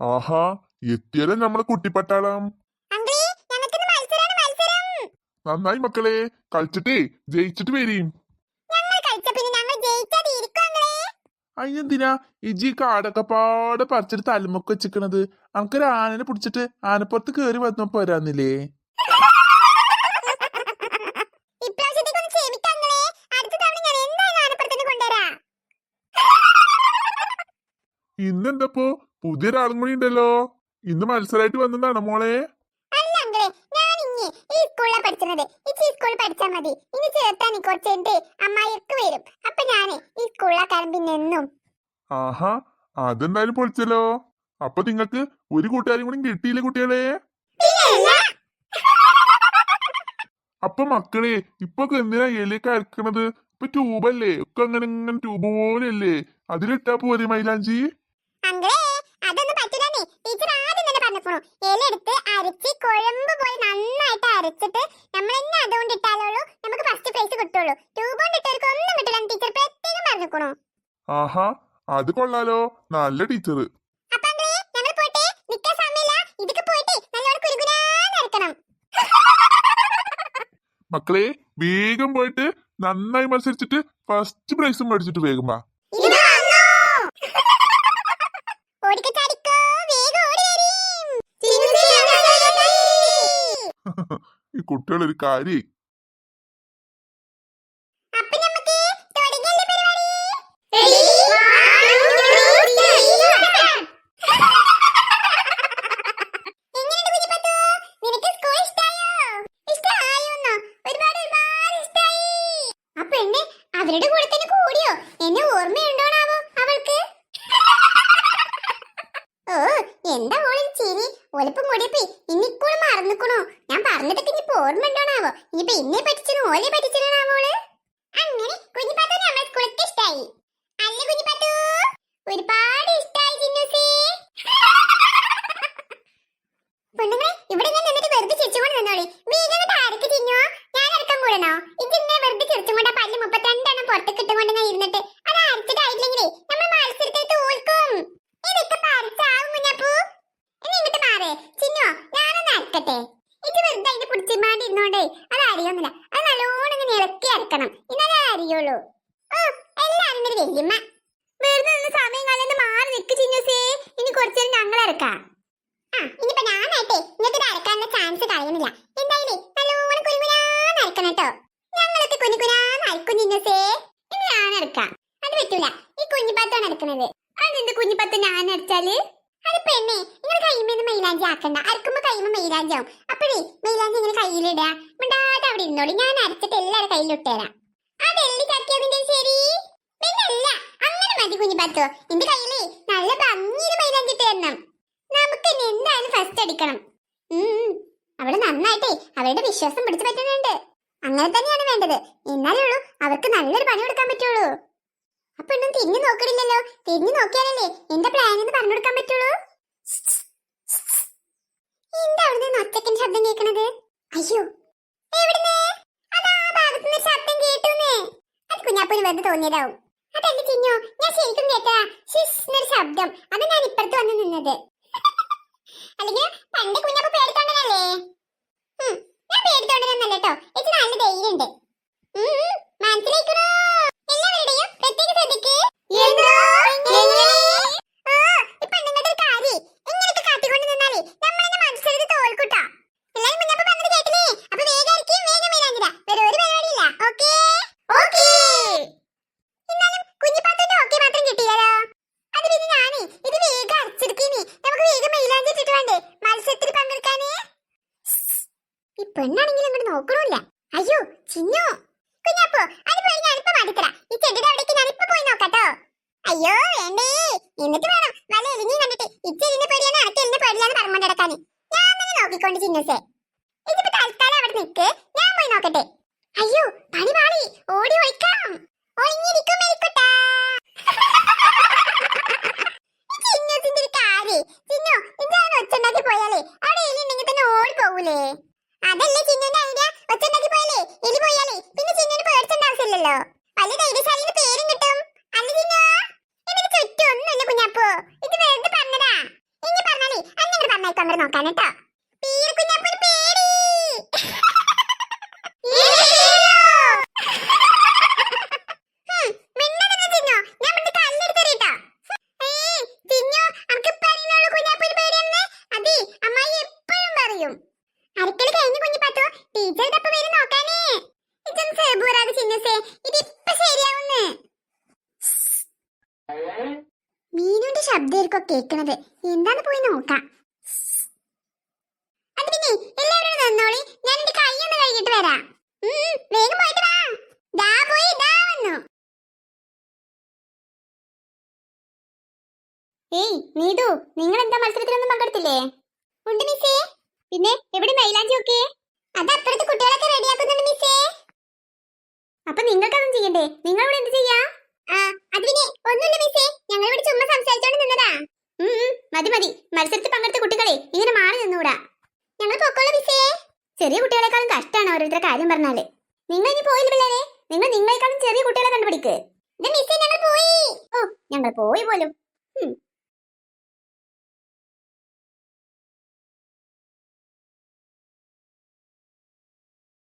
ആഹാ, എത്തിയല്ലേ നമ്മളെ കുട്ടിപ്പട്ടാളം. നന്നായി മക്കളെ, കളിച്ചിട്ടേ ജയിച്ചിട്ട് വരീം. അയ്യെന്തിനാ ഇജി കാടൊക്കെ പാടെ പറിച്ചിട്ട് തലമുക്ക് വെച്ചിക്കണത്? നമുക്കൊരു ആനനെ പിടിച്ചിട്ട് ആനപ്പുറത്ത് കേറി വന്നപ്പോ പോരാന്നില്ലേ? ഇന്നെന്തപ്പോ പുതിയൊരാളും കൂടി ഉണ്ടല്ലോ. ഇന്ന് മത്സരമായിട്ട് വന്നതാണോ മോളെ? ആഹാ, അതെന്തായാലും പൊളിച്ചല്ലോ. അപ്പൊ നിങ്ങക്ക് ഒരു കൂട്ടുകാരും കൂടി കിട്ടിയില്ലേ കുട്ടികളെ? അപ്പൊ മക്കളെ, ഇപ്പൊ എന്തിനാ ഇലയൊക്കെ അരക്കണത്? ഇപ്പൊ ട്യൂബല്ലേ, ഒക്കെ അങ്ങനെ ഇങ്ങനെ ട്യൂബ് പോലെയല്ലേ, അതിലിട്ടാ പോരെ മൈലാഞ്ചി? ആഹാ, അത് കൊള്ളാലോ, നല്ല ടീച്ചറ്. മക്കളെ, വേഗം പോയിട്ട് നന്നായി മത്സരിച്ചിട്ട് ഫസ്റ്റ് പ്രൈസും മേടിച്ചിട്ട് വേഗം വാ. ഈ കുട്ടികളൊരു കാര്യേ. അവരുടെ കൂടെ തന്നെ കൂടിയോ? എന്നെ ഓർമ്മയുണ്ടോണാവോ അവൾക്ക്? ഓ, എന്താ ഓളിൽ ചിരി? ഒലിപ്പം കൂടിയപ്പോ ഇന്നിപ്പോഴും മറന്നിക്കണോ? ഞാൻ പറഞ്ഞിട്ടൊക്കെ ഇനിയിപ്പോ ഓർമ്മ ഉണ്ടോണാവോ? ഇനിയിപ്പോ എന്നെ പറ്റിച്ചനോ ഓലെ പറ്റിച്ചനാവോള്? അങ്ങനെ കുഞ്ഞിപ്പാത്തു നമ്മളെ സ്കൂളൊക്കെ ഇഷ്ടായി അല്ലേ കുഞ്ഞിപ്പാത്തു? ഒരുപാട് ഇഷ്ടായി ജിന്നൂസേ. പെണ്ണുങ്ങളെ, ഇവിടെ ഞാൻ എന്നിട്ട് വെറുതെ ചിരിച്ചുകൊണ്ട് നിന്നോളി. വേഗം ആരൊക്കെ ചിന്നോ? ഞാൻ അടക്കം കൂടണോ? ഇതിന്നെ വെറുതെ ചിരിച്ചുകൊണ്ട് പല്ല് 32 പുറത്തേക്ക് ഇട്ടുകൊണ്ട് ഞാൻ ഇരുന്നിട്ട് അത് അരച്ചിട്ടായില്ലെങ്കിലേ നമ്മൾ മത്സരത്തിൽ തോൽക്കും. ഇതൊക്കെ പറിച്ചാവും കുഞ്ഞപ്പൂ. ഇനി ഇങ്ങോട്ട് മാറേ ചിന്നോ, ഞാനൊന്ന് അരക്കട്ടെ. ഇത് വെറുതെ അതിന്റെ പിടിച്ചിമാണ്ടി ഇരുന്നോണ്ടേ അത് അറിയൊന്നുമില്ല. അത് നല്ലോണം ഇങ്ങനെ ഇളക്കി അരക്കണം, എന്നാലേ അറിയുള്ളൂ. ഓ, എല്ലാരും ഒരു വല്യമ്മ. വെറുതെ നിന്ന് സമയം കളഞ്ഞ് മാറി നിക്ക് ചിന്നൂസേ. ഇനി കുറച്ചേരം ഞങ്ങൾ ഇറക്കാം. ഇനിയിപ്പോ ഞാനായിട്ടേ ഇങ്ങനത്തെ അരക്കാനുള്ള ചാൻസ് കളയുന്നില്ല. എന്തായാലും നല്ലോണം കുരുകുരാന്ന് അരക്കണം കേട്ടോ. ഞങ്ങളൊക്കെ കുരുകുരാന്ന് അരക്കും ചിന്നൂസേ. ഇനി ഞാൻ അരക്കാം. അത് പറ്റൂല, ഈ കുഞ്ഞിപ്പാത്താണ് അരക്കുന്നത്. അതെന്ത് കുഞ്ഞിപ്പാത്ത് ഞാൻ അരച്ചാല്? അത് പെണ്ണേ, നിങ്ങൾ കൈമേന്ന് മൈലാഞ്ചി ആക്കണ്ട. അരക്കുമ്പോ കൈമ മൈലാഞ്ചാവും. അപ്പഴേ മൈലാഞ്ചി ഇങ്ങനെ കയ്യിലിടുക. മിണ്ടാതെ അവിടെ ഇരുന്നോളി, ഞാൻ അരച്ചിട്ട് എല്ലാവരും കയ്യിലിട്ടുതരാം. അതെള്ളി തട്ടിയതിന്റെ ശരി. പിന്നല്ല, അങ്ങനെ മതി കുഞ്ഞിപ്പാത്തോ. എന്റെ കയ്യിലേ നല്ല ഭംഗിയിൽ മൈലാഞ്ചി ഇട്ട് തരണം. നമുക്ക് എന്തായാലും ഫസ്റ്റ് അടിക്കണം. അവിടെ നന്നായിട്ടേ അവരുടെ വിശ്വാസം പിടിച്ചു പറ്റുന്നുണ്ട്. അങ്ങനെ തന്നെയാണ് വേണ്ടത്. എന്നാലേ ഉള്ളൂ അവർക്ക് നല്ലൊരു പണി കൊടുക്കാൻ പറ്റുള്ളൂ. അപ്പൊ ഒന്നും തിരിഞ്ഞു നോക്കണില്ലല്ലോ. തിരിഞ്ഞു നോക്കിയാലല്ലേ എന്റെ പ്ലാൻ എന്ന് പറഞ്ഞു കൊടുക്കാൻ പറ്റുള്ളൂ. എന്താ അവിടെ നിന്ന് ഒറ്റക്കിന്റെ ശബ്ദം കേൾക്കണത്? അയ്യോ, എവിടുന്ന്? അതാ ഭാഗത്തുനിന്ന് ശബ്ദം കേട്ടുന്നേ. അത് കുഞ്ഞാപ്പൂന് വെറുതെ തോന്നിയതാവും. അതല്ലേ ചിന്നോ, ഞാൻ ശരിക്കും കേട്ടാ ശിസ്ന്നൊരു ശബ്ദം. അത് ഞാൻ ഇപ്പുറത്ത് വന്ന് നിന്നത്. അല്ലെങ്കിൽ പണ്ട് കുഞ്ഞാപ്പൂ പേടിത്തോണ്ടനല്ലേ? ഞാൻ പേടിത്തോണ്ടനല്ല കേട്ടോ. എനിക്ക് നല്ല ധൈര്യമുണ്ട്. മനസ്സിലാക്കണോ? എല്ലാവരുടെയും പ്രത്യേക ശ്രദ്ധയ്ക്ക്. ഇപ്പൊ നിങ്ങളുടെ ഒരു കാര്യം ഇങ്ങനെയൊക്കെ കാട്ടിക്കൊണ്ട് നിന്നാലേ നമ്മളെന്നെ മത്സരത്തിൽ തോൽക്കൂട്ടോ. എല്ലാരും കുഞ്ഞാപ്പൂ പറഞ്ഞത് കേട്ടില്ലേ? അപ്പൊ വേഗം ആയിരിക്കും, വേഗം വീരാഞ്ചിര. വേറെ ഒരു പരിപാടിയില്ല. Okay okay. എന്നാലും കുഞ്ഞിപ്പാത്തിന്റെ ഓക്കെ മാത്രം കിട്ടിയല്ലോ. അത് പിന്നെ ഞാനേ ഇത് വേഗം അരച്ചെടുക്കേനി. നമുക്ക് വേഗം മൈലാഞ്ചി ഇട്ടിട്ട് വേണ്ടേ മത്സരത്തിൽ പങ്കെടുക്കാനേ? ഈ പെണ്ണാണെങ്കിലും ഇങ്ങോട്ട് നോക്കണില്ല. അയ്യോ ചിന്നു, കുഞ്ഞാപ്പൂ അത് പോയി ഞാനിപ്പോ മാറ്റിത്തരാം. ഈ ചെടിയുടെ അവിടേക്ക് ഞാനിപ്പോ പോയി നോക്കാട്ടോ. അയ്യോ വേണ്ടേ, എന്നിട്ട് വേണം വല്ല എലിഞ്ഞും കണ്ടിട്ട് ഇച്ചെലിന്റെ പേടിയാണ് അനക്ക് എലിന്റെ പേടിയാന്ന് പറഞ്ഞുകൊണ്ട് നടക്കാന്. ഞാൻ തന്നെ നോക്കിക്കൊണ്ട് ചിന്നൂസേ. ഇതിപ്പോ തൽക്കാലം അവിടെ നിൽക്ക്, ഞാൻ പോയി നോക്കട്ടെ. അയ്യോ പണി പാളി, ഓടി ഒഴിക്കാം. ഒളിഞ്ഞിരിക്കും മെലിക്കുട്ടാ. ചിന്നൂസിന്റെ ഒരു കാര്യം. ചിന്നു, ഇതാണ് ഒച്ചുണ്ടാക്കി പോയാലേ അവിടെ എലി ഉണ്ടെങ്കിൽ തന്നെ ഓടി പോകൂലേ? അതല്ലേ ചിന്നുന്റെ ഐഡിയ. ഒച്ചുണ്ടാക്കി പോയാലേ എലി പോയാലേ പിന്നെ ചിന്നുന് പേടിച്ചേണ്ട ആവശ്യമില്ലല്ലോ. വല്ല ധൈര്യശാലിന്റെ പേരും കിട്ടും. അല്ല ചിന്നു, ഇതിന് ചുറ്റും ഒന്നുമില്ല കുഞ്ഞാപ്പൂ. ഇത് വെറുതെ പറഞ്ഞതാ. ഇനി നമുക്ക് അങ്ങോട്ട് നോക്കാൻ കേട്ടോ. പീരക്കുഞ്ഞാപ്പൊരു പേടി. മിണ്ടരുത് ചിന്നു, ഞാൻ ഇവിടുത്തെ കല്ലെടുത്തെറിയട്ടോ. ചിന്നു, അനക്ക് ഇപ്പൊ അറിയുന്നുള്ളൂ കുഞ്ഞാപ്പൊരു പേടിയെന്ന്. അതെ, അമ്മായി എപ്പോഴും പറയും. അരക്കല് കഴിഞ്ഞു കുഞ്ഞു പത്തു, ടീച്ചർ ഇതപ്പോ വരും നോക്കാനേ. ഇതൊന്നും സേബൂറാതെ ചിന്നസേ, ഇതിപ്പോ ശരിയാവുന്ന്. മീനുന്റെ ശബ്ദമായിരിക്കും കേൾക്കണത്. എന്താന്ന് പോയി നോക്കാം. അത് പിന്നെ എല്ലാവരും നിന്നോളി, ഞാൻ എന്റെ കൈ ഒന്ന് കഴുകിട്ട് വരാം. വേഗം പോയിട്ട് വാ. ദാ പോയി ദാ വന്നു. ഏയ് നീതു, നിങ്ങൾ എന്താ മത്സരത്തിലൊന്നും പങ്കെടുത്തില്ലേ? ഉണ്ട് മിസ്സേ. പിന്നെ എവിടെ മൈലാഞ്ചി ഒക്കെ? അത് അപ്പുറത്ത് കുട്ടികളൊക്കെ റെഡിയാക്കുന്നുണ്ട് മിസ്സേ. അപ്പൊ നിങ്ങൾക്കതൊന്നും ചെയ്യണ്ടേ? നിങ്ങൾ ഇവിടെ എന്ത് ചെയ്യാ? അത് പിന്നെ ഒന്നുമില്ല മിസ്സേ, ഞങ്ങൾ ഇവിടെ ചുമ്മാ സംസാരിച്ചോണ്ട് നിന്നതാ. മതി മതി, മത്സരത്തിൽ പങ്കെടുത്ത കുട്ടികളെ ഇങ്ങനെ മാറി നിന്നൂടാ. ഞങ്ങൾ പൊക്കോളൂ മിസ്സേ. ചെറിയ കുട്ടികളെക്കാളും കഷ്ടമാണ് ഓരോരുത്തരുടെ കാര്യം പറഞ്ഞാല്. നിങ്ങൾ ഇനി പോയില്ല പിള്ളേരെ, നിങ്ങൾ നിങ്ങളെക്കാളും ചെറിയ കുട്ടികളെ കണ്ടുപിടിക്ക്. മിസ്സേ ഞങ്ങൾ പോയി. ഓ, ഞങ്ങൾ പോയി പോലും.